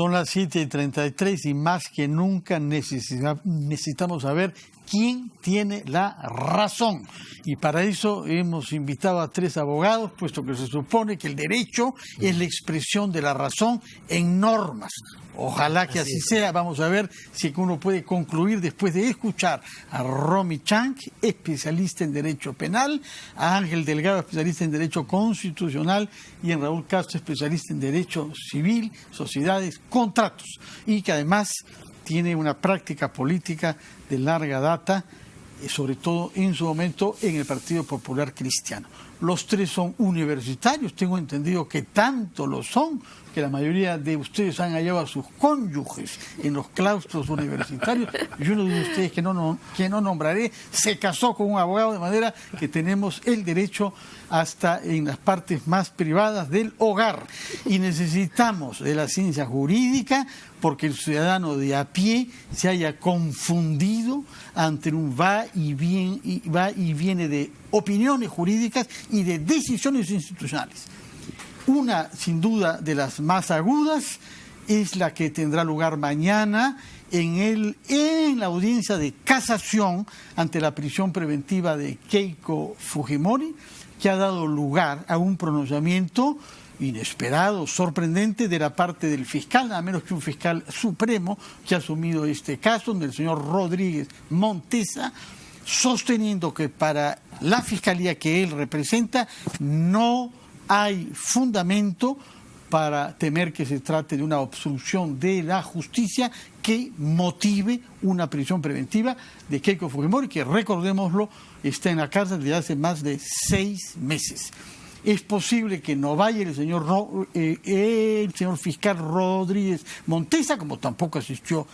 Son las 7:33 y más que nunca necesitamos saber quién tiene la razón. Y para eso hemos invitado a 3 abogados, puesto que se supone que el derecho es la expresión de la razón en normas. Ojalá que así sea. Vamos a ver si uno puede concluir después de escuchar a Romy Chang, especialista en Derecho Penal, a Ángel Delgado, especialista en Derecho Constitucional, y a Raúl Castro, especialista en Derecho Civil, Sociedades, Contratos, y que además tiene una práctica política de larga data, sobre todo en su momento en el Partido Popular Cristiano. Los 3 son universitarios, tengo entendido que tanto lo son, que la mayoría de ustedes han hallado a sus cónyuges en los claustros universitarios, y uno de ustedes que no nombraré se casó con un abogado, de manera que tenemos el derecho hasta en las partes más privadas del hogar, y necesitamos de la ciencia jurídica porque el ciudadano de a pie se haya confundido ante un va y viene de opiniones jurídicas y de decisiones institucionales. Una, sin duda, de las más agudas es la que tendrá lugar mañana en la audiencia de casación ante la prisión preventiva de Keiko Fujimori, que ha dado lugar a un pronunciamiento inesperado, sorprendente de la parte del fiscal, nada menos que un fiscal supremo que ha asumido este caso, del señor Rodríguez Montesa, sosteniendo que para la fiscalía que él representa no hay fundamento para temer que se trate de una obstrucción de la justicia que motive una prisión preventiva de Keiko Fujimori, que, recordémoslo, está en la cárcel desde hace más de 6 meses. Es posible que no vaya el señor fiscal Rodríguez Montesa, como tampoco asistió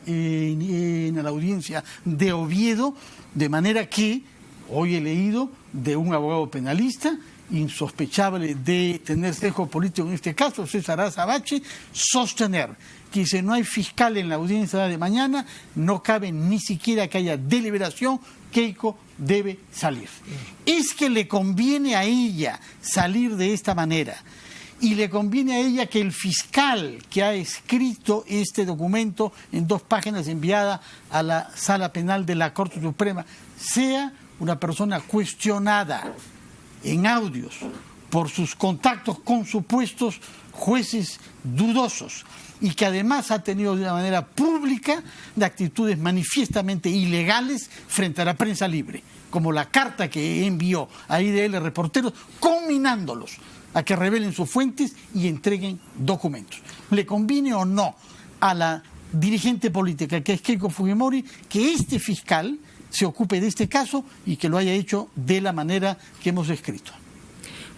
en la audiencia de Oviedo, de manera que hoy he leído de un abogado penalista insospechable de tener sesgo político en este caso, César Azabache, sostener que si no hay fiscal en la audiencia de mañana, no cabe ni siquiera que haya deliberación, Keiko debe salir. Es que le conviene a ella salir de esta manera, y le conviene a ella que el fiscal que ha escrito este documento en 2 páginas enviada a la Sala Penal de la Corte Suprema sea una persona cuestionada en audios por sus contactos con supuestos jueces dudosos, y que además ha tenido de una manera pública de actitudes manifiestamente ilegales frente a la prensa libre, como la carta que envió a IDL Reporteros, conminándolos a que revelen sus fuentes y entreguen documentos. ¿Le conviene o no a la dirigente política que es Keiko Fujimori que este fiscal se ocupe de este caso y que lo haya hecho de la manera que hemos escrito?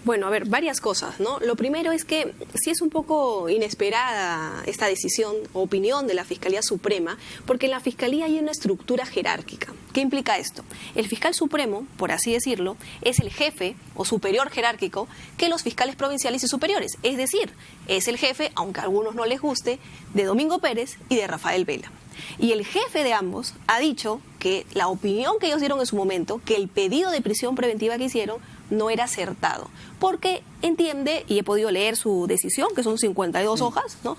Bueno, a ver, varias cosas, ¿no? Lo primero es que sí es un poco inesperada esta decisión o opinión de la Fiscalía Suprema, porque en la Fiscalía hay una estructura jerárquica. ¿Qué implica esto? El fiscal supremo, por así decirlo, es el jefe o superior jerárquico que los fiscales provinciales y superiores. Es decir, es el jefe, aunque a algunos no les guste, de Domingo Pérez y de Rafael Vela. Y el jefe de ambos ha dicho que la opinión que ellos dieron en su momento, que el pedido de prisión preventiva que hicieron no era acertado, porque entiende, y he podido leer su decisión, que son 52 hojas, ¿no?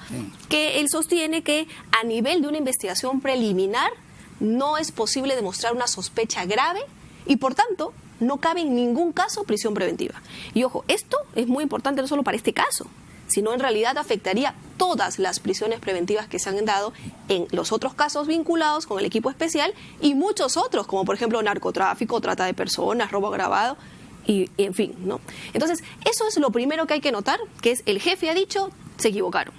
Que él sostiene que a nivel de una investigación preliminar no es posible demostrar una sospecha grave y, por tanto, no cabe en ningún caso prisión preventiva. Y ojo, esto es muy importante no solo para este caso, sino en realidad afectaría todas las prisiones preventivas que se han dado en los otros casos vinculados con el equipo especial y muchos otros, como por ejemplo narcotráfico, trata de personas, robo agravado, y en fin, ¿no? Entonces, eso es lo primero que hay que notar, que es el jefe ha dicho, se equivocaron.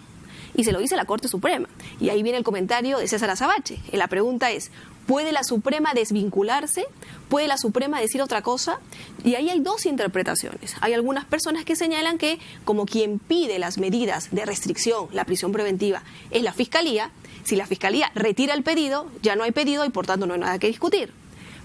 Y se lo dice la Corte Suprema. Y ahí viene el comentario de César Azabache. La pregunta es, ¿puede la Suprema desvincularse? ¿Puede la Suprema decir otra cosa? Y ahí hay 2 interpretaciones. Hay algunas personas que señalan que como quien pide las medidas de restricción, la prisión preventiva, es la Fiscalía. Si la Fiscalía retira el pedido, ya no hay pedido y por tanto no hay nada que discutir.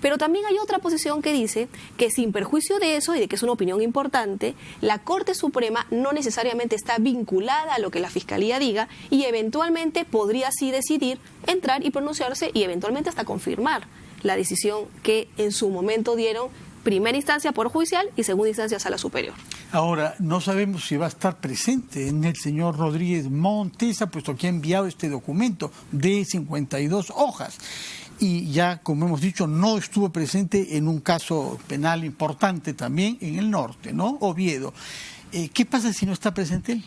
Pero también hay otra posición que dice que sin perjuicio de eso y de que es una opinión importante, la Corte Suprema no necesariamente está vinculada a lo que la Fiscalía diga y eventualmente podría así decidir entrar y pronunciarse y eventualmente hasta confirmar la decisión que en su momento dieron primera instancia Poder Judicial y segunda instancia Sala Superior. Ahora, no sabemos si va a estar presente en el señor Rodríguez Montesa, puesto que ha enviado este documento de 52 hojas. Y ya, como hemos dicho, no estuvo presente en un caso penal importante también en el norte, ¿no? Oviedo. ¿Qué pasa si no está presente él?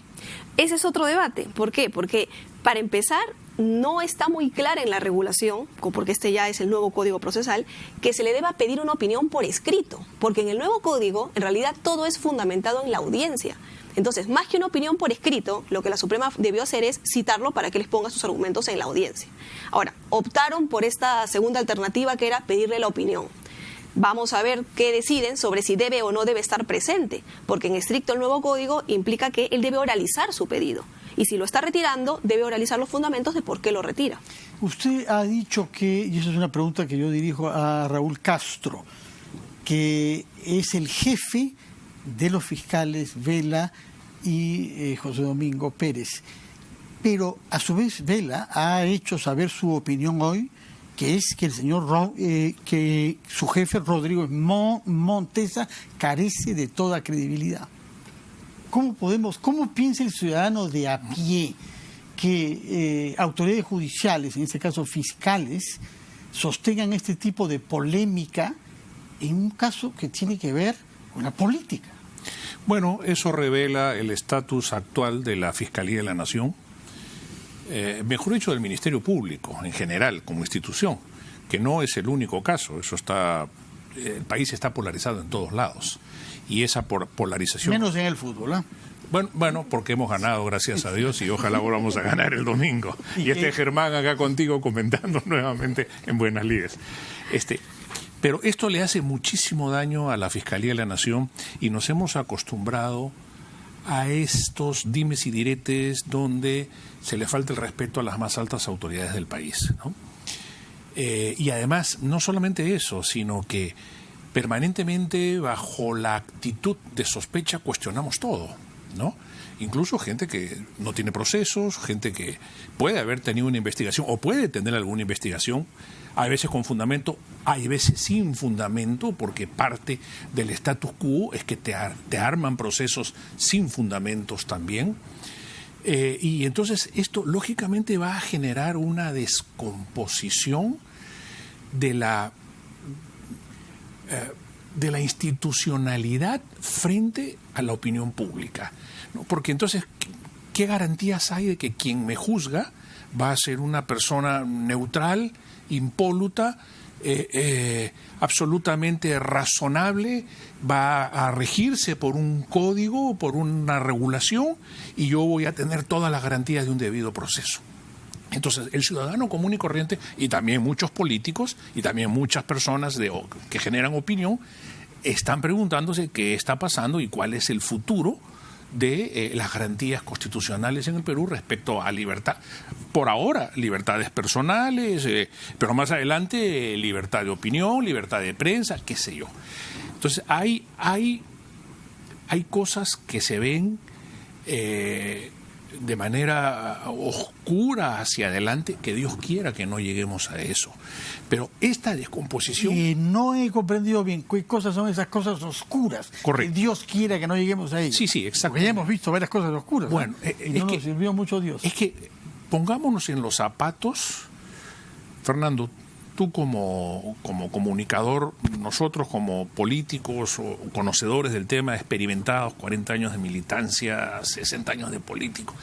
Ese es otro debate. ¿Por qué? Porque, para empezar, no está muy clara en la regulación, porque este ya es el nuevo Código Procesal, que se le deba pedir una opinión por escrito, porque en el nuevo Código, en realidad, todo es fundamentado en la audiencia. Entonces, más que una opinión por escrito, lo que la Suprema debió hacer es citarlo para que les ponga sus argumentos en la audiencia. Ahora, optaron por esta segunda alternativa, que era pedirle la opinión. Vamos a ver qué deciden sobre si debe o no debe estar presente, porque en estricto el nuevo código implica que él debe oralizar su pedido. Y si lo está retirando, debe oralizar los fundamentos de por qué lo retira. Usted ha dicho que, y esa es una pregunta que yo dirijo a Raúl Castro, que es el jefe de los fiscales Vela y José Domingo Pérez. Pero a su vez Vela ha hecho saber su opinión hoy, que es que el señor, que su jefe Rodrigo Montesa carece de toda credibilidad. ¿Cómo piensa el ciudadano de a pie que autoridades judiciales, en este caso fiscales, sostengan este tipo de polémica en un caso que tiene que ver con la política? Bueno, eso revela el estatus actual de la Fiscalía de la Nación, mejor dicho, del Ministerio Público en general, como institución, que no es el único caso. El país está polarizado en todos lados, y esa polarización... Menos en el fútbol, ¿eh? Bueno, porque hemos ganado, gracias a Dios, y ojalá volvamos a ganar el domingo. Y Germán acá contigo comentando nuevamente en Buenas Ligas. Pero esto le hace muchísimo daño a la Fiscalía de la Nación, y nos hemos acostumbrado a estos dimes y diretes donde se le falta el respeto a las más altas autoridades del país, ¿no? Y además, no solamente eso, sino que permanentemente, bajo la actitud de sospecha, cuestionamos todo, ¿no? Incluso gente que no tiene procesos, gente que puede haber tenido una investigación o puede tener alguna investigación, hay veces con fundamento, hay veces sin fundamento, porque parte del status quo es que te arman procesos sin fundamentos también. Y entonces esto lógicamente va a generar una descomposición de la institucionalidad frente a la opinión pública, ¿no? Porque entonces, ¿qué garantías hay de que quien me juzga va a ser una persona neutral, impoluta, absolutamente razonable, va a regirse por un código, por una regulación, y yo voy a tener todas las garantías de un debido proceso? Entonces, el ciudadano común y corriente, y también muchos políticos, y también muchas personas que generan opinión, están preguntándose qué está pasando y cuál es el futuro de las garantías constitucionales en el Perú respecto a libertad. Por ahora, libertades personales, pero más adelante, libertad de opinión, libertad de prensa, qué sé yo. Entonces, hay cosas que se ven de manera oscura hacia adelante, que Dios quiera que no lleguemos a eso. Pero esta descomposición... no he comprendido bien qué cosas son esas cosas oscuras. Correcto. Que Dios quiera que no lleguemos a ellas. Sí, exacto. Porque ya hemos visto varias cosas oscuras. Bueno, y no nos sirvió mucho Dios. Es que pongámonos en los zapatos, Fernando, tú como comunicador, nosotros como políticos o conocedores del tema, experimentados, 40 años de militancia, 60 años de político,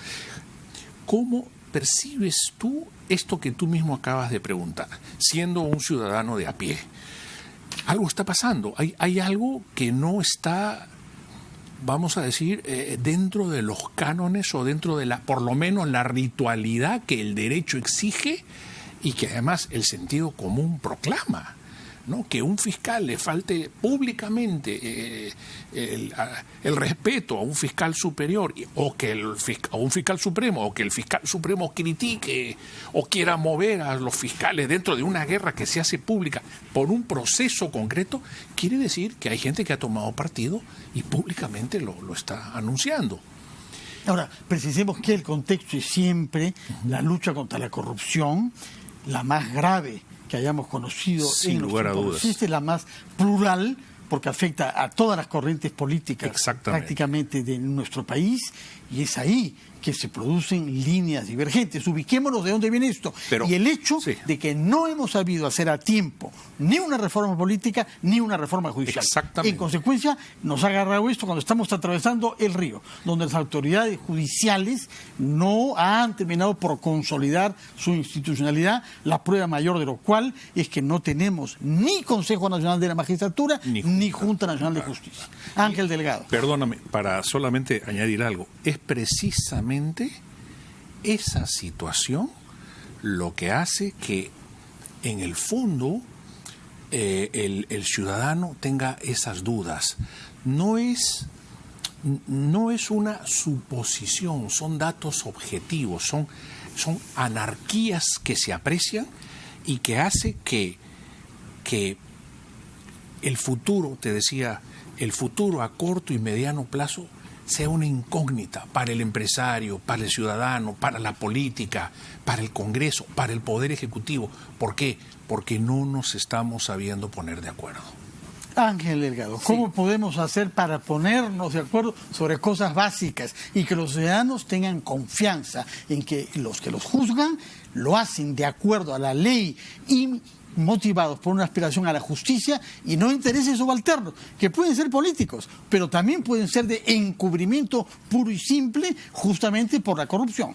¿cómo percibes tú esto que tú mismo acabas de preguntar, siendo un ciudadano de a pie? Algo está pasando, hay algo que no está, vamos a decir, dentro de los cánones o dentro de por lo menos la ritualidad que el derecho exige y que además el sentido común proclama, ¿no? Que un fiscal le falte públicamente el respeto a un fiscal superior a un fiscal supremo, o que el fiscal supremo critique o quiera mover a los fiscales dentro de una guerra que se hace pública por un proceso concreto, quiere decir que hay gente que ha tomado partido y públicamente lo está anunciando. Ahora, precisemos que el contexto es siempre la lucha contra la corrupción, la más grave que hayamos conocido sin en los lugar a tiempos dudas. recientes, la más plural, porque afecta a todas las corrientes políticas prácticamente de nuestro país, y es ahí que se producen líneas divergentes. Ubiquémonos de dónde viene esto. Y el hecho de que no hemos sabido hacer a tiempo ni una reforma política ni una reforma judicial. En consecuencia, nos ha agarrado esto cuando estamos atravesando el río, donde las autoridades judiciales no han terminado por consolidar su institucionalidad, la prueba mayor de lo cual es que no tenemos ni Consejo Nacional de la Magistratura ni Junta Nacional de Justicia. Ángel Delgado. Perdóname, para solamente añadir algo, es precisamente esa situación lo que hace que en el fondo el ciudadano tenga esas dudas. No es una suposición, son datos objetivos, son anarquías que se aprecian y que hace que el futuro, te decía, el futuro a corto y mediano plazo sea una incógnita para el empresario, para el ciudadano, para la política, para el Congreso, para el Poder Ejecutivo. ¿Por qué? Porque no nos estamos sabiendo poner de acuerdo. Ángel Delgado, ¿cómo podemos hacer para ponernos de acuerdo sobre cosas básicas y que los ciudadanos tengan confianza en que los juzgan lo hacen de acuerdo a la ley y motivados por una aspiración a la justicia y no intereses subalternos, que pueden ser políticos, pero también pueden ser de encubrimiento puro y simple, justamente por la corrupción?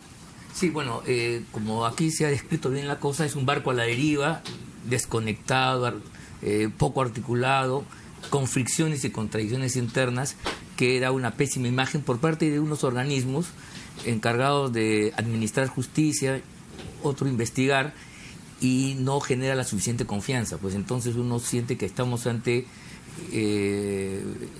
Sí, bueno, como aquí se ha descrito bien la cosa, es un barco a la deriva, desconectado, poco articulado, con fricciones y contradicciones internas, que da una pésima imagen por parte de unos organismos encargados de administrar justicia, otro investigar, y no genera la suficiente confianza. Pues entonces uno siente que estamos ante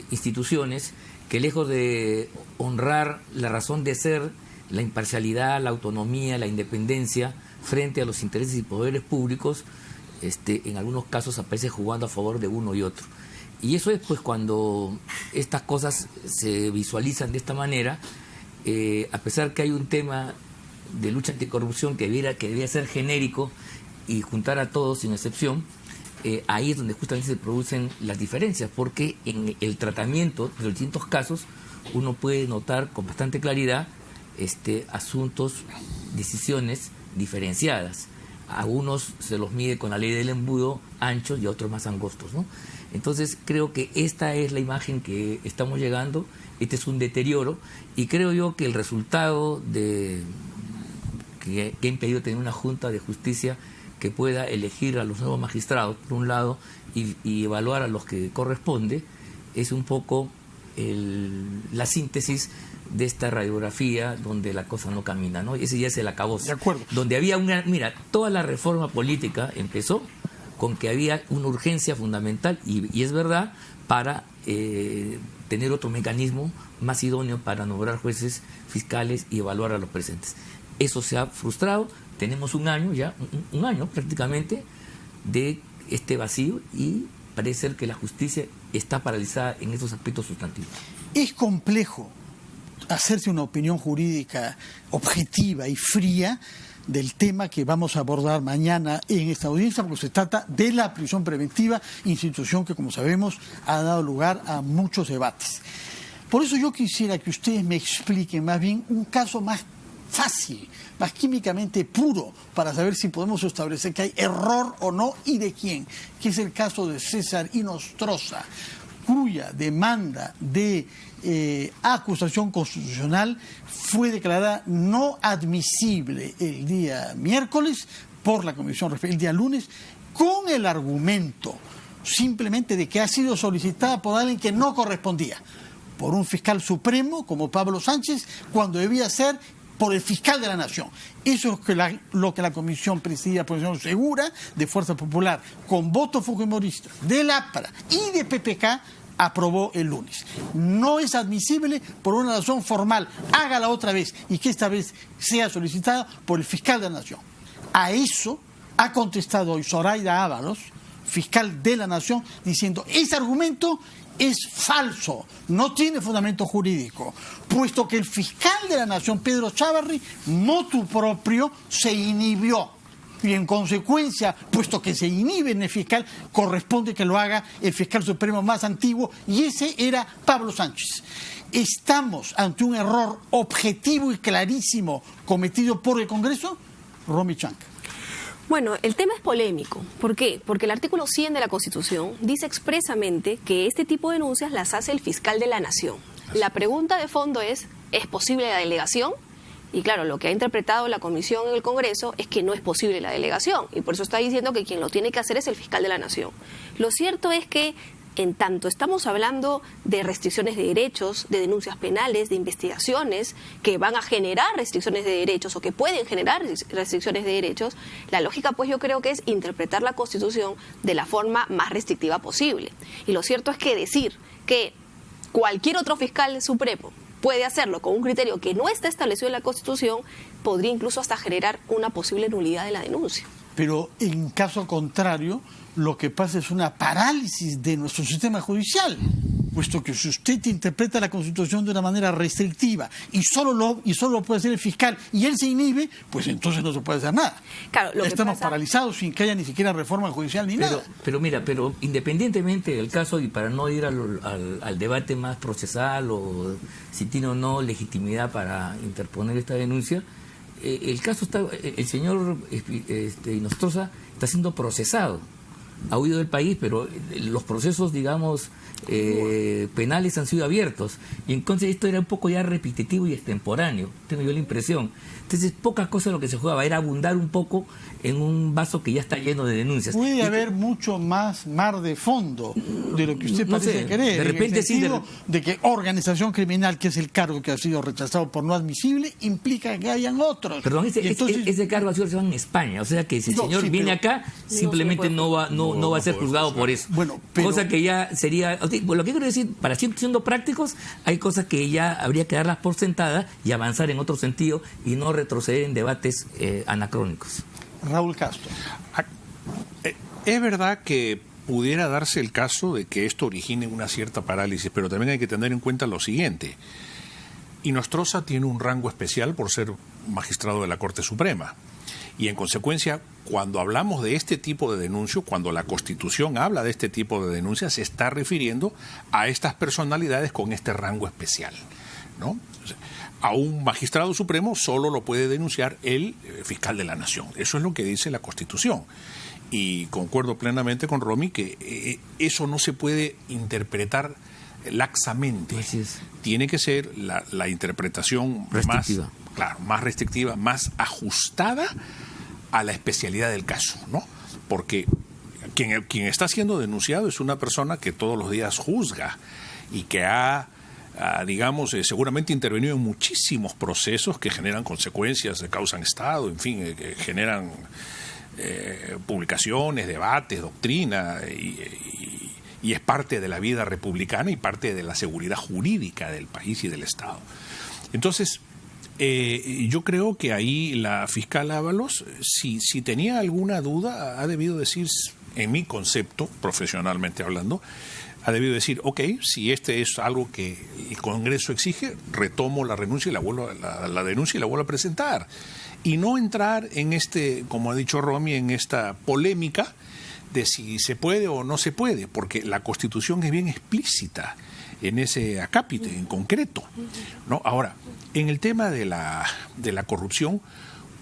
instituciones que, lejos de honrar la razón de ser, la imparcialidad, la autonomía, la independencia frente a los intereses y poderes públicos, en algunos casos aparece jugando a favor de uno y otro. Y eso es pues cuando estas cosas se visualizan de esta manera, a pesar que hay un tema de lucha anticorrupción que debería ser genérico y juntar a todos sin excepción, ahí es donde justamente se producen las diferencias, porque en el tratamiento de los distintos casos uno puede notar con bastante claridad asuntos, decisiones diferenciadas. A unos se los mide con la ley del embudo anchos y a otros más angostos, ¿no? Entonces creo que esta es la imagen que estamos llegando, este es un deterioro, y creo yo que el resultado que ha impedido tener una Junta de Justicia que pueda elegir a los nuevos magistrados, por un lado, y evaluar a los que corresponde, es un poco la síntesis de esta radiografía donde la cosa no camina, ¿no? Ese ya es el acabose. De acuerdo. Donde había toda la reforma política empezó con que había una urgencia fundamental, y es verdad, para tener otro mecanismo más idóneo para nombrar jueces, fiscales y evaluar a los presentes. Eso se ha frustrado. Tenemos un año prácticamente de este vacío, y parece ser que la justicia está paralizada en esos aspectos sustantivos. Es complejo hacerse una opinión jurídica objetiva y fría del tema que vamos a abordar mañana en esta audiencia, porque se trata de la prisión preventiva, institución que, como sabemos, ha dado lugar a muchos debates. Por eso yo quisiera que ustedes me expliquen más bien un caso más fácil, más químicamente puro, para saber si podemos establecer que hay error o no y de quién, que es el caso de César Inostroza, cuya demanda de acusación constitucional fue declarada no admisible el día miércoles por la Comisión, el día lunes, con el argumento simplemente de que ha sido solicitada por alguien que no correspondía, por un fiscal supremo como Pablo Sánchez, cuando debía ser por el fiscal de la Nación. Eso es lo que la Comisión presidida por el señor Segura, de Fuerza Popular, con voto fujimorista, del APRA y de PPK, aprobó el lunes. No es admisible por una razón formal. Hágala otra vez, y que esta vez sea solicitada por el fiscal de la Nación. A eso ha contestado hoy Zoraida Ábalos, fiscal de la Nación, diciendo: ese argumento es falso, no tiene fundamento jurídico, puesto que el fiscal de la Nación, Pedro Chávarri, motu proprio, se inhibió. y en consecuencia, puesto que se inhibe en el fiscal, corresponde que lo haga el fiscal supremo más antiguo, y ese era Pablo Sánchez. ¿Estamos ante un error objetivo y clarísimo cometido por el Congreso? Romy Chanca. Bueno, el tema es polémico. ¿Por qué? Porque el artículo 100 de la Constitución dice expresamente que este tipo de denuncias las hace el fiscal de la Nación. La pregunta de fondo ¿es posible la delegación? Y claro, lo que ha interpretado la Comisión en el Congreso es que no es posible la delegación. Y por eso está diciendo que quien lo tiene que hacer es el fiscal de la Nación. Lo cierto es que en tanto estamos hablando de restricciones de derechos, de denuncias penales, de investigaciones que van a generar restricciones de derechos o que pueden generar restricciones de derechos, la lógica pues yo creo que es interpretar la Constitución de la forma más restrictiva posible. Y lo cierto es que decir que cualquier otro fiscal supremo puede hacerlo con un criterio que no está establecido en la Constitución podría incluso hasta generar una posible nulidad de la denuncia. Pero en caso contrario, lo que pasa es una parálisis de nuestro sistema judicial, puesto que si usted interpreta la Constitución de una manera restrictiva y solo lo puede hacer el fiscal y él se inhibe, pues entonces no se puede hacer nada. Claro, lo Estamos que pasa... paralizados sin que haya ni siquiera reforma judicial ni nada. Pero independientemente del caso, y para no ir al debate más procesal o si tiene o no legitimidad para interponer esta denuncia, el caso está, el señor Inostroza está siendo procesado, ha huido del país, pero los procesos, digamos, penales han sido abiertos, y entonces esto era un poco ya repetitivo y extemporáneo, tengo yo la impresión. Entonces pocas cosas lo que se jugaba era abundar un poco en un vaso que ya está lleno de denuncias. Puede haber mucho más mar de fondo de lo que usted parece querer. De repente sí. De que organización criminal, que es el cargo que ha sido rechazado por no admisible, implica que hayan otros. Perdón, ese cargo ha sido rechazado en España, o sea que si el señor viene acá, simplemente no va a ser juzgado por eso. Bueno, cosa que ya sería... Lo que quiero decir, para siendo prácticos, hay cosas que ya habría que darlas por sentadas y avanzar en otro sentido y no retroceder en debates anacrónicos. Raúl Castro. Es verdad que pudiera darse el caso de que esto origine una cierta parálisis, pero también hay que tener en cuenta lo siguiente. Inostroza tiene un rango especial por ser magistrado de la Corte Suprema. Y en consecuencia, cuando hablamos de este tipo de denuncio, cuando la Constitución habla de este tipo de denuncias, se está refiriendo a estas personalidades con este rango especial, ¿no? A un magistrado supremo solo lo puede denunciar el fiscal de la Nación. Eso es lo que dice la Constitución. Y concuerdo plenamente con Romy que eso no se puede interpretar laxamente. Tiene que ser la interpretación más restrictiva, más ajustada a la especialidad del caso, ¿no? Porque quien está siendo denunciado es una persona que todos los días juzga y que seguramente intervenido en muchísimos procesos que generan consecuencias, causan estado, en fin, que generan publicaciones, debates, doctrina, y es parte de la vida republicana y parte de la seguridad jurídica del país y del Estado. Entonces, yo creo que ahí la fiscal Ábalos, si tenía alguna duda, ha debido decir, en mi concepto, profesionalmente hablando, ha debido decir, ok, si este es algo que el Congreso exige, retomo la renuncia y la denuncia y la vuelvo a presentar. Y no entrar en como ha dicho Romy, en esta polémica de si se puede o no se puede, porque la Constitución es bien explícita en ese acápite en concreto, ¿no? Ahora, en el tema de la corrupción,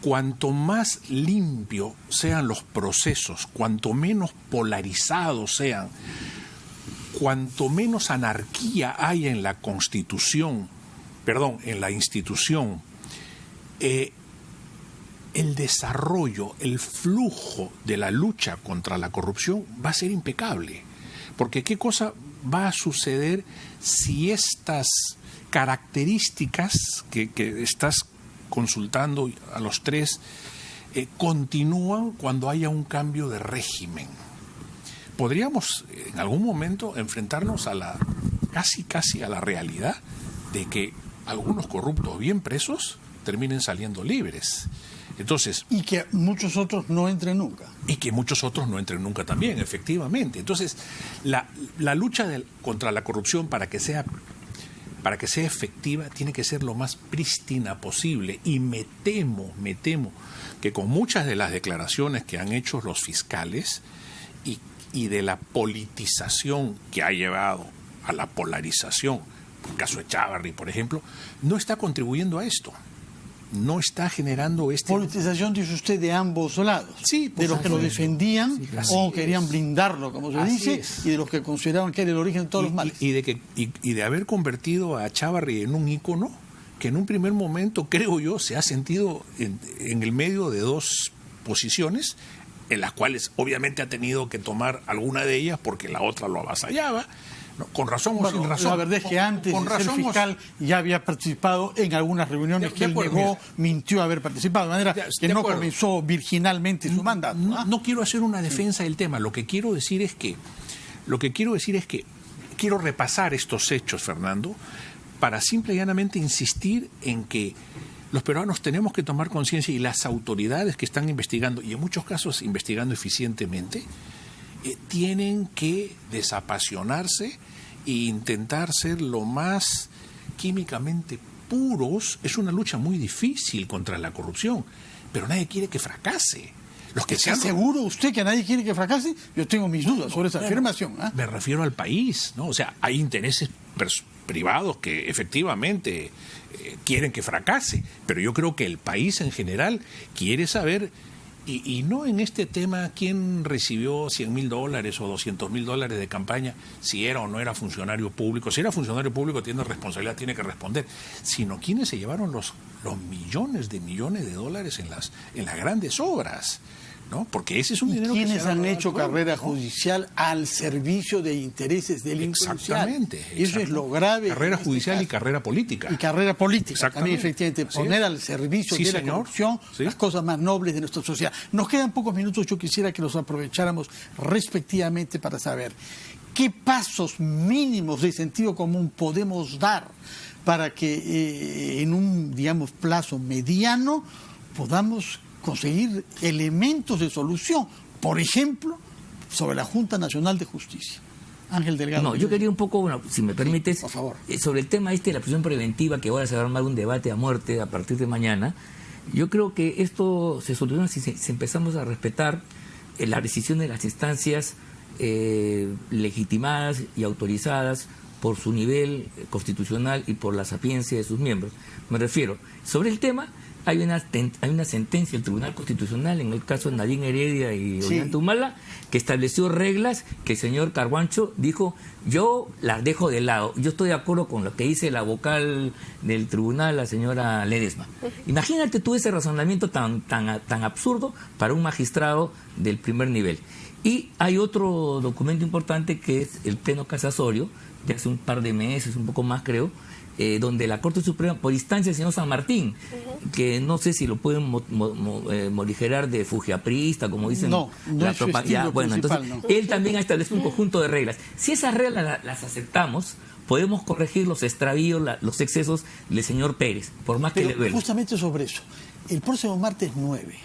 cuanto más limpio sean los procesos, cuanto menos polarizados sean, cuanto menos anarquía haya en la en la institución, el desarrollo, el flujo de la lucha contra la corrupción va a ser impecable. Porque ¿qué cosa va a suceder si estas características que estás consultando a los tres continúan cuando haya un cambio de régimen? Podríamos en algún momento enfrentarnos a casi a la realidad de que algunos corruptos bien presos terminen saliendo libres. Entonces, y que muchos otros no entren nunca. Y que muchos otros no entren nunca también, efectivamente. Entonces, la lucha contra la corrupción, para que sea para que sea efectiva, tiene que ser lo más prístina posible. Y me temo que con muchas de las declaraciones que han hecho los fiscales y de la politización que ha llevado a la polarización, el caso de Chávarri, por ejemplo, no está contribuyendo a esto. No está generando politización, dice usted, de ambos lados. Sí, de los que lo defendían o querían blindarlo, como se dice, y de los que consideraban que era el origen de todos los males. Y de haber convertido a Chávarri en un ícono que en un primer momento, creo yo, se ha sentido en el medio de dos posiciones, en las cuales obviamente ha tenido que tomar alguna de ellas porque la otra lo avasallaba. No, con razón o sin razón. La verdad es que antes de ser fiscal ya había participado en algunas reuniones que él negó, mintió haber participado, de manera que no comenzó virginalmente su mandato. No quiero hacer una defensa del tema, lo que quiero decir es que quiero repasar estos hechos, Fernando, para simple y llanamente insistir en que los peruanos tenemos que tomar conciencia, y las autoridades que están investigando, y en muchos casos investigando eficientemente, tienen que desapasionarse e intentar ser lo más químicamente puros. Es una lucha muy difícil contra la corrupción, pero nadie quiere que fracase. ¿Está seguro usted que nadie quiere que fracase? Yo tengo mis dudas sobre esa afirmación. Me refiero al país, ¿no? O sea, hay intereses privados que efectivamente quieren que fracase, pero yo creo que el país en general quiere saber. Y no en este tema quién recibió $100,000 o $200,000 de campaña, si era o no era funcionario público. Si era funcionario público, tiene responsabilidad, tiene que responder. Sino quiénes se llevaron los millones de dólares en las grandes obras, ¿no? Porque ese es un dinero que ¿quiénes han hecho carrera judicial al servicio de intereses delincuenciales? Exactamente. Eso es lo grave. Carrera judicial y carrera política. Y carrera política también, efectivamente. Poner al servicio de la corrupción las cosas más nobles de nuestra sociedad. Nos quedan pocos minutos, yo quisiera que los aprovecháramos respectivamente para saber qué pasos mínimos de sentido común podemos dar para que en un, digamos, plazo mediano podamos conseguir elementos de solución, por ejemplo, sobre la Junta Nacional de Justicia. Ángel Delgado. No, yo quería un poco, bueno, si me permites, por favor, sobre el tema de la prisión preventiva, que ahora se va a armar un debate a muerte a partir de mañana. Yo creo que esto se soluciona si empezamos a respetar la decisión de las instancias legitimadas y autorizadas por su nivel constitucional y por la sapiencia de sus miembros. Me refiero, sobre el tema, hay una sentencia del Tribunal Constitucional en el caso de Nadine Heredia y Ollanta Humala, que estableció reglas que el señor Carguancho dijo: yo las dejo de lado, yo estoy de acuerdo con lo que dice la vocal del tribunal, la señora Ledesma. Imagínate tú ese razonamiento tan absurdo para un magistrado del primer nivel. Y hay otro documento importante que es el pleno casatorio, de hace un par de meses, un poco más creo, donde la Corte Suprema, por instancia del señor San Martín, que no sé si lo pueden morigerar de fujiaprista, como dicen. No es su estilo bueno, principal, entonces, él también ha establecido un conjunto de reglas. Si esas reglas las aceptamos, podemos corregir los extravíos, los excesos del señor Pérez, por más que le duele. Justamente sobre eso, el próximo martes 9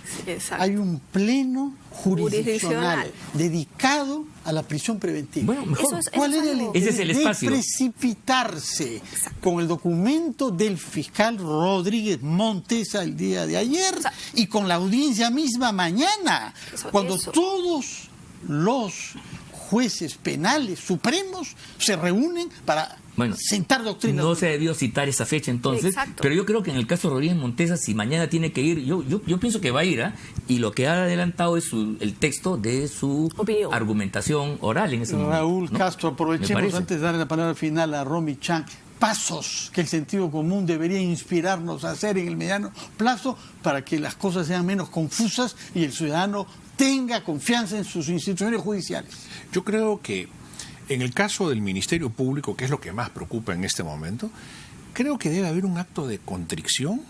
hay un pleno jurisdiccional dedicado a la prisión preventiva. Bueno, mejor. ¿Cuál era el ese es el espacio? De precipitarse con el documento del fiscal Rodríguez Montesa el día de ayer y con la audiencia misma mañana, cuando todos los jueces penales supremos se reúnen para sentar doctrina. No se debió citar esa fecha entonces, pero yo creo que en el caso de Rodríguez Montesa, si mañana tiene que ir, yo pienso que va a ir, y lo que ha adelantado es el texto de su argumentación oral en ese momento. Raúl Castro, aprovechemos antes de darle la palabra final a Romy Chan, pasos que el sentido común debería inspirarnos a hacer en el mediano plazo para que las cosas sean menos confusas y el ciudadano tenga confianza en sus instituciones judiciales. Yo creo que en el caso del Ministerio Público, que es lo que más preocupa en este momento, creo que debe haber un acto de contrición,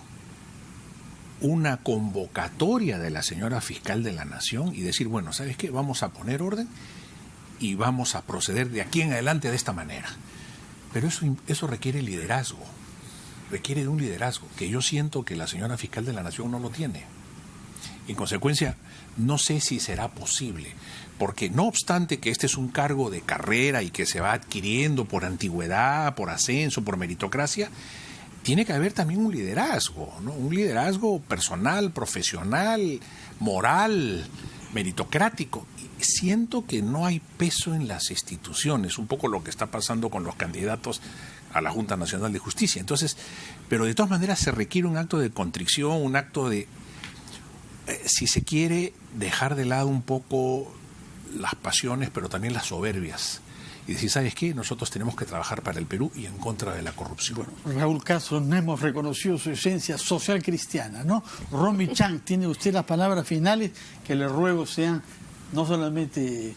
una convocatoria de la señora fiscal de la Nación y decir, bueno, ¿sabes qué? Vamos a poner orden y vamos a proceder de aquí en adelante de esta manera. Pero eso requiere liderazgo, requiere de un liderazgo que yo siento que la señora fiscal de la Nación no lo tiene. En consecuencia, no sé si será posible, porque no obstante que este es un cargo de carrera y que se va adquiriendo por antigüedad, por ascenso, por meritocracia, tiene que haber también un liderazgo, ¿no? Un liderazgo personal, profesional, moral, meritocrático. Y siento que no hay peso en las instituciones, un poco lo que está pasando con los candidatos a la Junta Nacional de Justicia. Entonces, pero de todas maneras se requiere un acto de contrición, un acto de, si se quiere, dejar de lado un poco las pasiones, pero también las soberbias. Y decir, ¿sabes qué? Nosotros tenemos que trabajar para el Perú y en contra de la corrupción. Bueno, Raúl Castro, no hemos reconocido su esencia social cristiana, ¿no? Romy Chang, tiene usted las palabras finales que le ruego sean no solamente